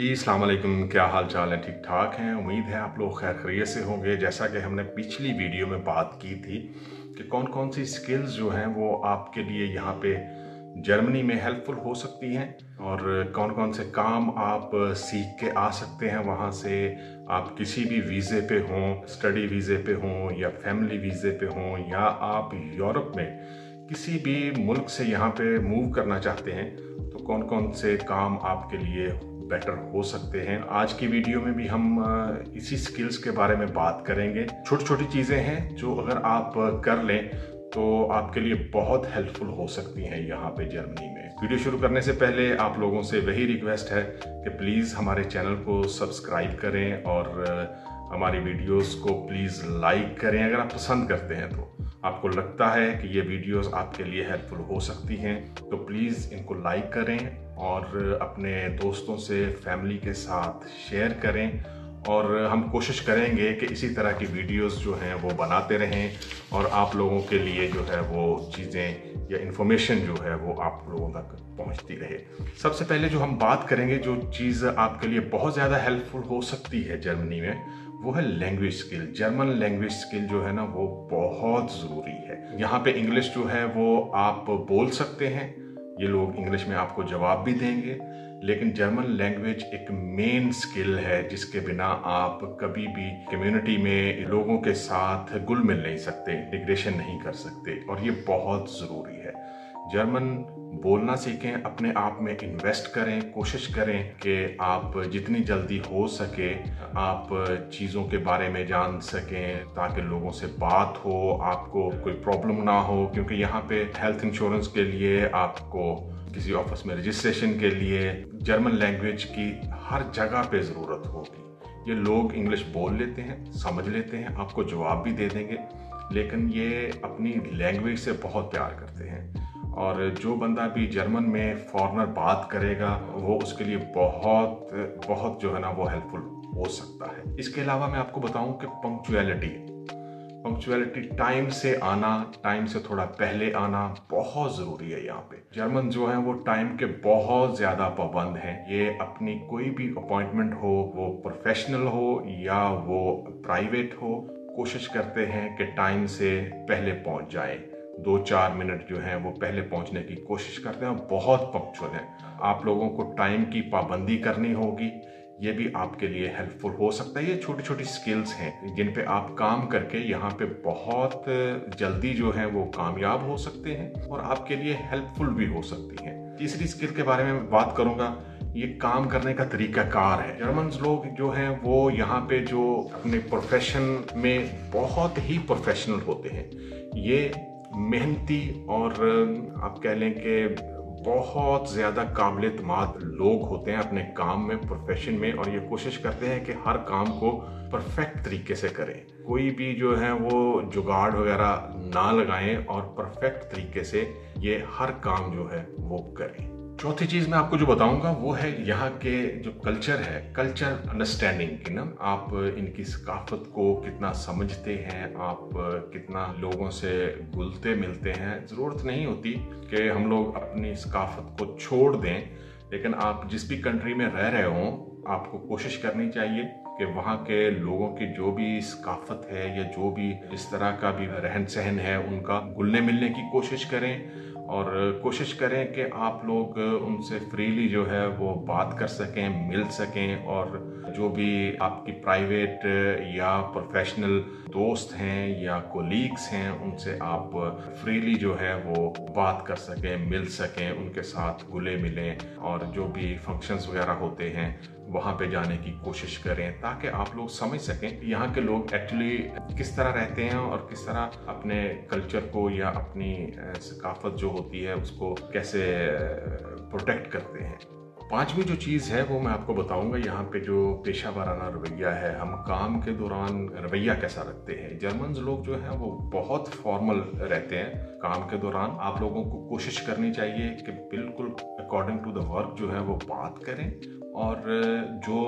जी अस्सलाम वालेकुम, क्या हाल चाल है? ठीक ठाक हैं। उम्मीद है आप लोग खैर खैरियत से होंगे। जैसा कि हमने पिछली वीडियो में बात की थी कि कौन कौन सी स्किल्स जो हैं वो आपके लिए यहाँ पे जर्मनी में हेल्पफुल हो सकती हैं और कौन कौन से काम आप सीख के आ सकते हैं वहाँ से। आप किसी भी वीज़े पे हों, स्टडी वीज़े पे हों या फैमिली वीज़े पे हों, या आप यूरोप में किसी भी मुल्क से यहाँ पे मूव करना चाहते हैं, तो कौन कौन से काम आपके लिए बेटर हो सकते हैं। आज की वीडियो में भी हम इसी स्किल्स के बारे में बात करेंगे। छोटी छोटी चीज़ें हैं जो अगर आप कर लें तो आपके लिए बहुत हेल्पफुल हो सकती हैं यहाँ पे जर्मनी में। वीडियो शुरू करने से पहले आप लोगों से वही रिक्वेस्ट है कि प्लीज़ हमारे चैनल को सब्सक्राइब करें और हमारी वीडियोस को प्लीज़ लाइक करें अगर आप पसंद करते हैं। तो आपको लगता है कि ये वीडियोस आपके लिए हेल्पफुल हो सकती हैं तो प्लीज़ इनको लाइक करें और अपने दोस्तों से, फैमिली के साथ शेयर करें। और हम कोशिश करेंगे कि इसी तरह की वीडियोस जो हैं वो बनाते रहें और आप लोगों के लिए जो है वो चीज़ें या इन्फॉर्मेशन जो है वो आप लोगों तक पहुंचती रहे। सबसे पहले जो हम बात करेंगे, जो चीज़ आपके लिए बहुत ज़्यादा हेल्पफुल हो सकती है जर्मनी में, वो है language skill. German language skill जो है ना वो बहुत ज़रूरी है। यहाँ पे इंग्लिश जो है वो आप बोल सकते हैं, ये लोग इंग्लिश में आपको जवाब भी देंगे, लेकिन जर्मन लैंग्वेज एक मेन स्किल है जिसके बिना आप कभी भी कम्युनिटी में लोगों के साथ घुल मिल नहीं सकते, इंटीग्रेशन नहीं कर सकते, और ये बहुत ज़रूरी है। जर्मन बोलना सीखें, अपने आप में इन्वेस्ट करें, कोशिश करें कि आप जितनी जल्दी हो सके आप चीज़ों के बारे में जान सकें ताकि लोगों से बात हो, आपको कोई प्रॉब्लम ना हो। क्योंकि यहाँ पे हेल्थ इंश्योरेंस के लिए, आपको किसी ऑफिस में रजिस्ट्रेशन के लिए जर्मन लैंग्वेज की हर जगह पे ज़रूरत होगी। ये लोग इंग्लिश बोल लेते हैं, समझ लेते हैं, आपको जवाब भी दे देंगे, लेकिन ये अपनी लैंग्वेज से बहुत प्यार करते हैं। और जो बंदा भी जर्मन में फॉरेनर बात करेगा वो उसके लिए बहुत बहुत जो है ना वो हेल्पफुल हो सकता है। इसके अलावा मैं आपको बताऊं कि पंक्चुअलिटी, टाइम से आना, टाइम से थोड़ा पहले आना बहुत ज़रूरी है। यहाँ पे जर्मन जो है वो टाइम के बहुत ज़्यादा पाबंद हैं। ये अपनी कोई भी अपॉइंटमेंट हो, वो प्रोफेशनल हो या वो प्राइवेट हो, कोशिश करते हैं कि टाइम से पहले पहुँच जाएं। 2-4 मिनट जो है वो पहले पहुंचने की कोशिश करते हैं, बहुत पंक्चुअल है। आप लोगों को टाइम की पाबंदी करनी होगी, ये भी आपके लिए हेल्पफुल हो सकता है। ये छोटी छोटी स्किल्स हैं जिन पे आप काम करके यहाँ पे बहुत जल्दी जो है वो कामयाब हो सकते हैं और आपके लिए हेल्पफुल भी हो सकती हैं। तीसरी स्किल के बारे में बात करूँगा, ये काम करने का तरीकाकार है। जर्मन लोग जो हैं वो यहाँ पे जो अपने प्रोफेशन में बहुत ही प्रोफेशनल होते हैं। ये मेहनती और आप कह लें कि बहुत ज़्यादा काबिल-ए-एतमाद लोग होते हैं अपने काम में, प्रोफेशन में, और ये कोशिश करते हैं कि हर काम को परफेक्ट तरीके से करें। कोई भी जो है वो जुगाड़ वगैरह ना लगाएं और परफेक्ट तरीके से ये हर काम जो है वो करें। चौथी चीज़ मैं आपको जो बताऊंगा वो है यहाँ के जो कल्चर है, कल्चर अंडरस्टैंडिंग की ना। आप इनकी सकाफत को कितना समझते हैं, आप कितना लोगों से घुलते मिलते हैं। ज़रूरत नहीं होती कि हम लोग अपनी सकाफत को छोड़ दें, लेकिन आप जिस भी कंट्री में रह रहे हों आपको कोशिश करनी चाहिए कि वहाँ के लोगों की जो भी सकाफत है या जो भी इस तरह का भी रहन सहन है उनका घुलने मिलने की कोशिश करें, और कोशिश करें कि आप लोग उनसे फ्रीली जो है वो बात कर सकें, मिल सकें, और जो भी आपकी प्राइवेट या प्रोफेशनल दोस्त हैं या कोलीग्स हैं उनसे आप फ्रीली जो है वो बात कर सकें, मिल सकें, उनके साथ घुले मिलें, और जो भी फंक्शंस वगैरह होते हैं वहाँ पे जाने की कोशिश करें ताकि आप लोग समझ सकें यहाँ के लोग एक्चुअली किस तरह रहते हैं और किस तरह अपने कल्चर को या अपनी सकाफत जो होती है उसको कैसे प्रोटेक्ट करते हैं। पांचवी जो चीज़ है वो मैं आपको बताऊंगा, यहाँ पे जो पेशा वाराना रवैया है, हम काम के दौरान रवैया कैसा रखते हैं। जर्मन लोग जो हैं वो बहुत फॉर्मल रहते हैं काम के दौरान। आप लोगों को कोशिश करनी चाहिए कि बिल्कुल अकॉर्डिंग टू द वर्क जो है वो बात करें और जो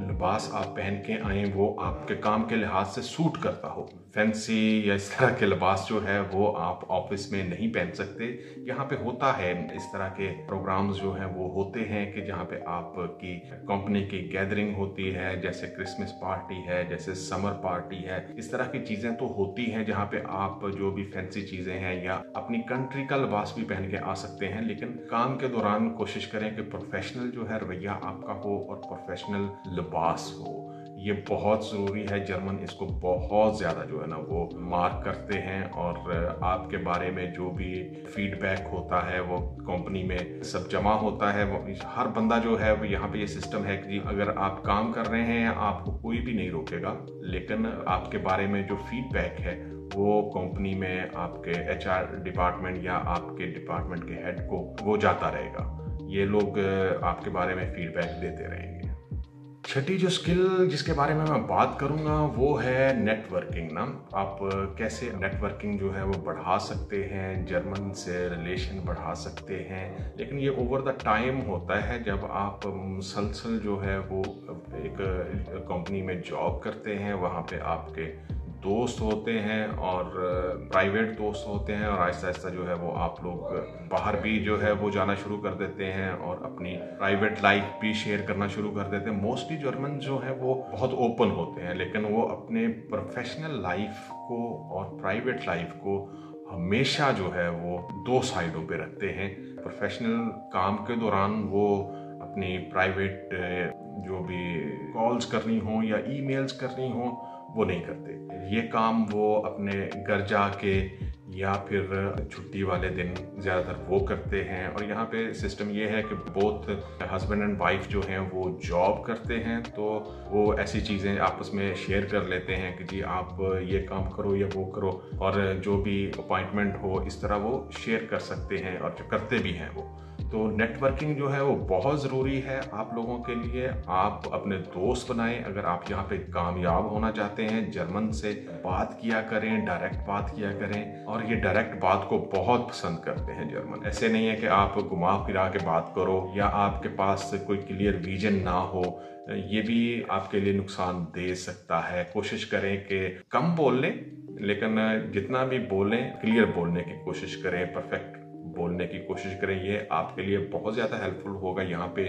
लिबास आप पहन के आए वो आपके काम के लिहाज से सूट करता हो। फैंसी या इस तरह के लिबास जो है वो आप ऑफिस में नहीं पहन सकते। यहाँ पे होता है इस तरह के प्रोग्राम्स जो हैं वो होते हैं कि जहाँ पे आपकी कंपनी की गैदरिंग होती है, जैसे क्रिसमस पार्टी है, जैसे समर पार्टी है। इस तरह की चीज़ें तो होती हैं जहाँ पे आप जो भी फैंसी चीज़ें हैं या अपनी कंट्री का लिबास भी पहन के आ सकते हैं, लेकिन काम के दौरान कोशिश करें कि प्रोफेशनल जो है रवैया आपका हो और प्रोफेशनल लिबास हो। ये बहुत ज़रूरी है। जर्मन इसको बहुत ज़्यादा जो है ना वो मार्क करते हैं और आपके बारे में जो भी फीडबैक होता है वो कंपनी में सब जमा होता है। वो हर बंदा जो है वो यहाँ पे ये सिस्टम है कि अगर आप काम कर रहे हैं आपको कोई भी नहीं रोकेगा, लेकिन आपके बारे में जो फीडबैक है वो कंपनी में आपके HR डिपार्टमेंट या आपके डिपार्टमेंट के हेड को वो जाता रहेगा। ये लोग आपके बारे में फीडबैक देते रहेंगे। छठी जो स्किल जिसके बारे में मैं बात करूंगा वो है नेटवर्किंग ना। आप कैसे नेटवर्किंग जो है वो बढ़ा सकते हैं, जर्मन से रिलेशन बढ़ा सकते हैं। लेकिन ये ओवर द टाइम होता है जब आप मुसलसल जो है वो एक कंपनी में जॉब करते हैं, वहाँ पे आपके दोस्त होते हैं और प्राइवेट दोस्त होते हैं, और आहिस्ता आहिस्ता जो है वो आप लोग बाहर भी जो है वो जाना शुरू कर देते हैं और अपनी प्राइवेट लाइफ भी शेयर करना शुरू कर देते हैं। मोस्टली जर्मन जो है वो बहुत ओपन होते हैं, लेकिन वो अपने प्रोफेशनल लाइफ को और प्राइवेट लाइफ को हमेशा जो है वो दो साइडों पे रखते हैं। प्रोफेशनल काम के दौरान वो अपनी प्राइवेट जो भी कॉल्स करनी हो या ईमेल्स करनी हो वो नहीं करते। ये काम वो अपने घर जाके या फिर छुट्टी वाले दिन ज़्यादातर वो करते हैं। और यहाँ पे सिस्टम ये है कि बोथ हस्बैंड एंड वाइफ जो हैं वो जॉब करते हैं, तो वो ऐसी चीज़ें आपस में शेयर कर लेते हैं कि जी आप ये काम करो या वो करो, और जो भी अपॉइंटमेंट हो इस तरह वो शेयर कर सकते हैं और जो करते भी हैं वो। तो नेटवर्किंग जो है वो बहुत ज़रूरी है आप लोगों के लिए। आप अपने दोस्त बनाएं अगर आप यहाँ पे कामयाब होना चाहते हैं। जर्मन से बात किया करें, डायरेक्ट बात किया करें, और ये डायरेक्ट बात को बहुत पसंद करते हैं जर्मन। ऐसे नहीं है कि आप घुमा फिरा के बात करो या आपके पास कोई क्लियर विजन ना हो, ये भी आपके लिए नुकसान दे सकता है। कोशिश करें कि कम बोल लें, लेकिन जितना भी बोलें क्लियर बोलने की कोशिश करें, परफेक्ट बोलने की कोशिश करें। ये आपके लिए बहुत ज़्यादा हेल्पफुल होगा यहाँ पे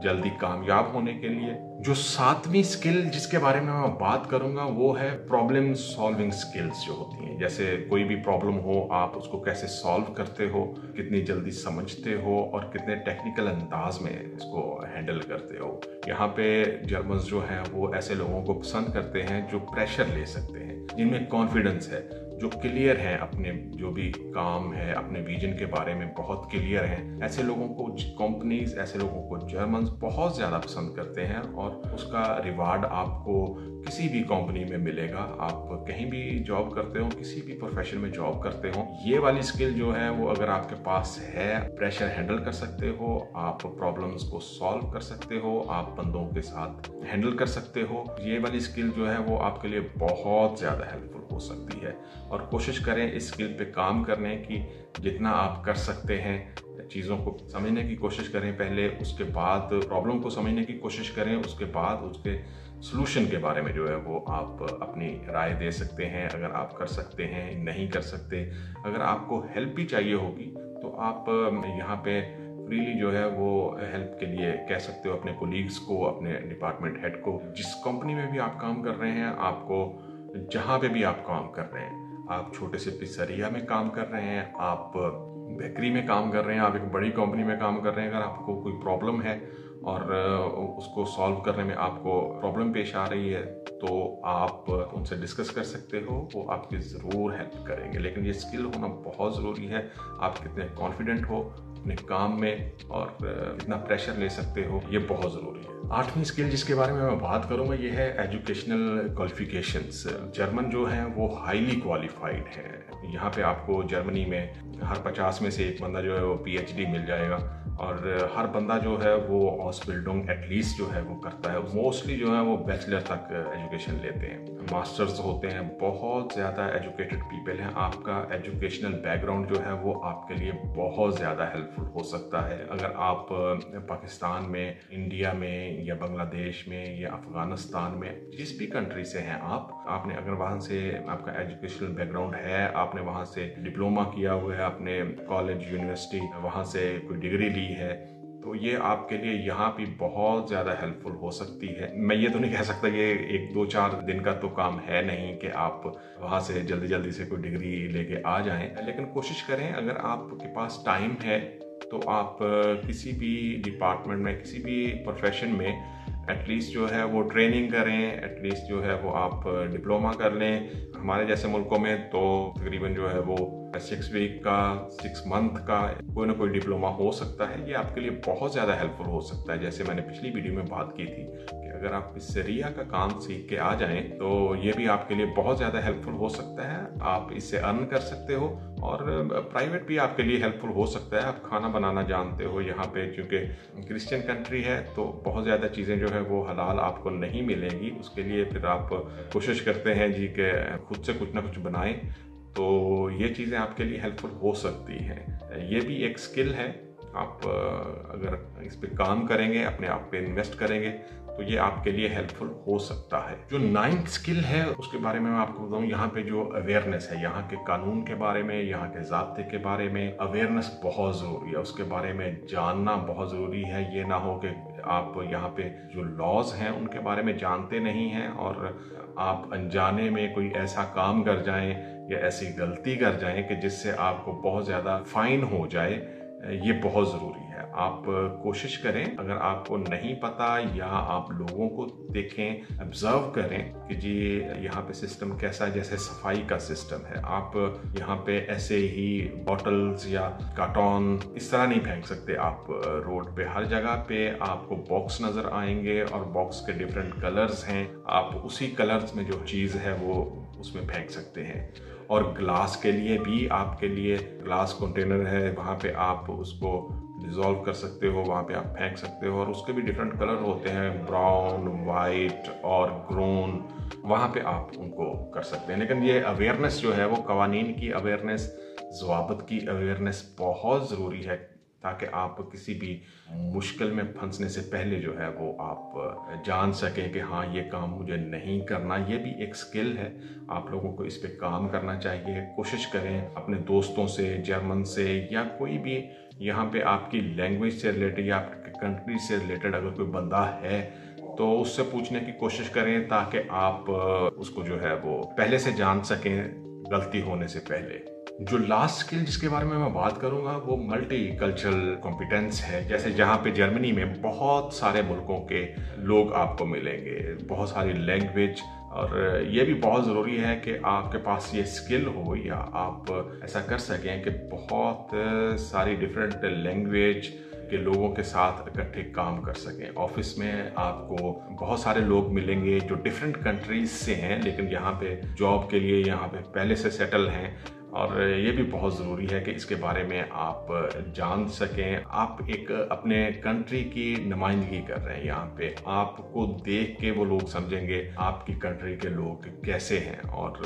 जल्दी कामयाब होने के लिए। जो सातवीं स्किल जिसके बारे में मैं बात करूंगा वो है प्रॉब्लम सॉल्विंग स्किल्स जो होती हैं। जैसे कोई भी प्रॉब्लम हो आप उसको कैसे सॉल्व करते हो, कितनी जल्दी समझते हो और कितने टेक्निकल अंदाज में इसको हैंडल करते हो। यहाँ पे जर्मन्स जो हैं वो ऐसे लोगों को पसंद करते हैं जो प्रेशर ले सकते हैं, जिनमें कॉन्फिडेंस है, जो क्लियर हैं अपने जो भी काम है, अपने विजन के बारे में बहुत क्लियर हैं। ऐसे लोगों को कंपनीज, ऐसे लोगों को जर्मन्स बहुत ज़्यादा पसंद करते हैं और उसका रिवार्ड आपको किसी भी कंपनी में मिलेगा। आप कहीं भी जॉब करते हो, किसी भी प्रोफेशन में जॉब करते हो, ये वाली स्किल जो है वो अगर आपके पास है, प्रेशर हैंडल कर सकते हो, आप प्रॉब्लम्स को सॉल्व कर सकते हो, आप बंदों के साथ हैंडल कर सकते हो, ये वाली स्किल जो है वो आपके लिए बहुत ज़्यादा हेल्पफुल हो सकती है। और कोशिश करें इस स्किल पे काम करने की, जितना आप कर सकते हैं। चीज़ों को समझने की कोशिश करें पहले, उसके बाद प्रॉब्लम को समझने की कोशिश करें, उसके बाद उसके सॉल्यूशन के बारे में जो है वो आप अपनी राय दे सकते हैं। अगर आप कर सकते हैं, नहीं कर सकते, अगर आपको हेल्प भी चाहिए होगी तो आप यहाँ पे फ्रीली जो है वो हेल्प के लिए कह सकते हो अपने कोलीग्स को, अपने डिपार्टमेंट हेड को। जिस कंपनी में भी आप काम कर रहे हैं, आपको जहाँ पे भी आप काम कर रहे हैं, आप छोटे से पिज्ज़रिया में काम कर रहे हैं, आप बेकरी में काम कर रहे हैं, आप एक बड़ी कंपनी में काम कर रहे हैं, अगर आपको कोई प्रॉब्लम है और उसको सॉल्व करने में आपको प्रॉब्लम पेश आ रही है तो आप उनसे डिस्कस कर सकते हो, वो आपकी ज़रूर हेल्प करेंगे। लेकिन ये स्किल होना बहुत ज़रूरी है। आप कितने कॉन्फिडेंट हो अपने काम में और कितना प्रेशर ले सकते हो, ये बहुत ज़रूरी है। आठवीं स्किल जिसके बारे में मैं बात करूँगा ये है एजुकेशनल क्वालिफिकेशंस। जर्मन जो हैं वो हाईली क्वालिफाइड है। यहाँ पे आपको जर्मनी में हर 50 में से एक बंदा जो है वो PhD मिल जाएगा, और हर बंदा जो है वो ऑसबिल्डिंग एटलीस्ट जो है वो करता है। मोस्टली जो है वो बैचलर तक एजुकेशन लेते हैं, मास्टर्स होते हैं, बहुत ज़्यादा एजुकेटेड पीपल हैं। आपका एजुकेशनल बैकग्राउंड जो है वो आपके लिए बहुत ज़्यादा हेल्प हेल्पफुल हो सकता है। अगर आप पाकिस्तान में, इंडिया में या बांग्लादेश में या अफगानिस्तान में, जिस भी कंट्री से हैं आपने अगर वहाँ से आपका एजुकेशनल बैकग्राउंड है, आपने वहाँ से डिप्लोमा किया हुआ है, आपने कॉलेज यूनिवर्सिटी वहाँ से कोई डिग्री ली है, तो ये आपके लिए यहाँ भी बहुत ज़्यादा हेल्पफुल हो सकती है। मैं ये तो नहीं कह सकता ये 1-2-4 दिन का तो काम है नहीं कि आप वहाँ से जल्दी जल्दी से कोई डिग्री लेके आ जाएं, लेकिन कोशिश करें अगर आपके पास टाइम है तो आप किसी भी डिपार्टमेंट में, किसी भी प्रोफेशन में एटलीस्ट जो है वो ट्रेनिंग करें, एटलीस्ट जो है वो आप डिप्लोमा कर लें। हमारे जैसे मुल्कों में तो तकरीबन जो है वो 6 वीक का, 6 मंथ का कोई ना कोई डिप्लोमा हो सकता है। ये आपके लिए बहुत ज़्यादा हेल्पफुल हो सकता है। जैसे मैंने पिछली वीडियो में बात की थी कि अगर आप पिज़्ज़ेरिया का काम सीख के आ जाएं तो ये भी आपके लिए बहुत ज़्यादा हेल्पफुल हो सकता है। आप इससे अर्न कर सकते हो और प्राइवेट भी आपके लिए हेल्पफुल हो सकता है। आप खाना बनाना जानते हो, यहाँ पे क्योंकि क्रिश्चियन कंट्री है तो बहुत ज़्यादा चीज़ें जो है वो हलाल आपको नहीं मिलेंगी। उसके लिए फिर आप कोशिश करते हैं जी कि खुद से कुछ ना कुछ बनाएं, तो ये चीज़ें आपके लिए हेल्पफुल हो सकती हैं। ये भी एक स्किल है। आप अगर इस पे काम करेंगे, अपने आप पे इन्वेस्ट करेंगे तो ये आपके लिए हेल्पफुल हो सकता है। जो 9th स्किल है उसके बारे में मैं आपको बताऊं, यहाँ पे जो अवेयरनेस है, यहाँ के कानून के बारे में, यहाँ के ज़ाब्ते के बारे में अवेयरनेस बहुत ज़रूरी है। उसके बारे में जानना बहुत ज़रूरी है। ये ना हो कि आप यहाँ पे जो लॉज हैं उनके बारे में जानते नहीं हैं और आप अनजाने में कोई ऐसा काम कर जाएं या ऐसी गलती कर जाएं कि जिससे आपको बहुत ज़्यादा फाइन हो जाए। ये बहुत ज़रूरी है। आप कोशिश करें, अगर आपको नहीं पता या आप लोगों को देखें, ऑब्जर्व करें कि जी यहाँ पे सिस्टम कैसा है। जैसे सफाई का सिस्टम है, आप यहाँ पे ऐसे ही बॉटल्स या कार्टन इस तरह नहीं फेंक सकते। आप रोड पे हर जगह पे आपको बॉक्स नज़र आएंगे और बॉक्स के डिफरेंट कलर्स हैं। आप उसी कलर्स में जो चीज़ है वो उसमें फेंक सकते हैं। और ग्लास के लिए भी आपके लिए ग्लास कंटेनर है, वहाँ पे आप उसको डिज़ोल्व कर सकते हो, वहाँ पे आप फेंक सकते हो। और उसके भी डिफरेंट कलर होते हैं, ब्राउन, वाइट और ग्रोन, वहाँ पे आप उनको कर सकते हैं। लेकिन ये अवेयरनेस जो है वो कवानीन की अवेयरनेस, ज़वाबित की अवेयरनेस बहुत ज़रूरी है ताकि आप किसी भी मुश्किल में फंसने से पहले जो है वो आप जान सकें कि हाँ ये काम मुझे नहीं करना। ये भी एक स्किल है, आप लोगों को इस पे काम करना चाहिए। कोशिश करें अपने दोस्तों से, जर्मन से या कोई भी यहाँ पे आपकी लैंग्वेज से रिलेटेड या आपकी कंट्री से रिलेटेड अगर कोई बंदा है तो उससे पूछने की कोशिश करें ताकि आप उसको जो है वो पहले से जान सकें गलती होने से पहले। जो लास्ट स्किल जिसके बारे में मैं बात करूंगा वो मल्टी कल्चरल कॉम्पिटेंस है। जैसे जहाँ पे जर्मनी में बहुत सारे मुल्कों के लोग आपको मिलेंगे, बहुत सारी लैंग्वेज, और ये भी बहुत ज़रूरी है कि आपके पास ये स्किल हो या आप ऐसा कर सकें कि बहुत सारी डिफरेंट लैंग्वेज के लोगों के साथ इकट्ठे काम कर सकें। ऑफिस में आपको बहुत सारे लोग मिलेंगे जो डिफरेंट कंट्रीज से हैं लेकिन यहाँ पे जॉब के लिए यहाँ पे पहले से सेटल हैं, और ये भी बहुत ज़रूरी है कि इसके बारे में आप जान सकें। आप एक अपने कंट्री की नुमाइंदगी कर रहे हैं यहाँ पे, आपको देख के वो लोग समझेंगे आपकी कंट्री के लोग कैसे हैं, और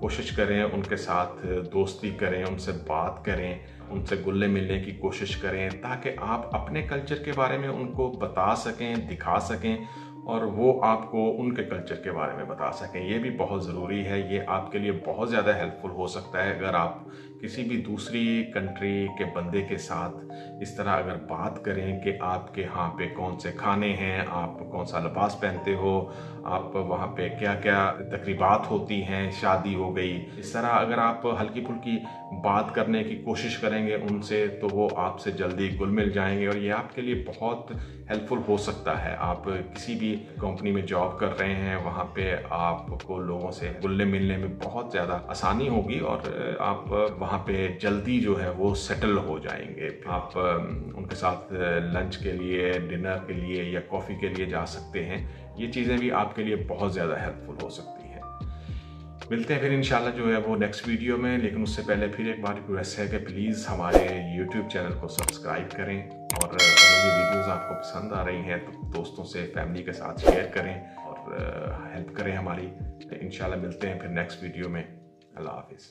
कोशिश करें उनके साथ दोस्ती करें, उनसे बात करें, उनसे घुलने मिलने की कोशिश करें ताकि आप अपने कल्चर के बारे में उनको बता सकें, दिखा सकें और वो आपको उनके कल्चर के बारे में बता सकें। ये भी बहुत ज़रूरी है। ये आपके लिए बहुत ज़्यादा हेल्पफुल हो सकता है अगर आप किसी भी दूसरी कंट्री के बंदे के साथ इस तरह अगर बात करें कि आपके यहाँ पे कौन से खाने हैं, आप कौन सा लिबास पहनते हो, आप वहाँ पे क्या क्या तकरीबात होती हैं, शादी हो गई, इस तरह अगर आप हल्की फुल्की बात करने की कोशिश करेंगे उनसे तो वो आपसे जल्दी घुल मिल जाएंगे और ये आपके लिए बहुत हेल्पफुल हो सकता है। आप किसी भी कंपनी में जॉब कर रहे हैं, वहाँ पे आपको लोगों से घुलने मिलने में बहुत ज़्यादा आसानी होगी और आप वहाँ पे जल्दी जो है वो सेटल हो जाएंगे। आप उनके साथ लंच के लिए, डिनर के लिए या कॉफ़ी के लिए जा सकते हैं। ये चीज़ें भी आपके लिए बहुत ज़्यादा हेल्पफुल हो सकती हैं। मिलते हैं फिर इंशाल्लाह जो है वो नेक्स्ट वीडियो में, लेकिन उससे पहले फिर एक बार रिक्वेस्ट है कि प्लीज़ हमारे YouTube चैनल को सब्सक्राइब करें और अगर ये वीडियोज़ आपको पसंद आ रही हैं तो दोस्तों से, फैमिली के साथ शेयर करें और हेल्प करें हमारी। इंशाल्लाह मिलते हैं फिर नेक्स्ट वीडियो में। अल्लाह हाफिज़।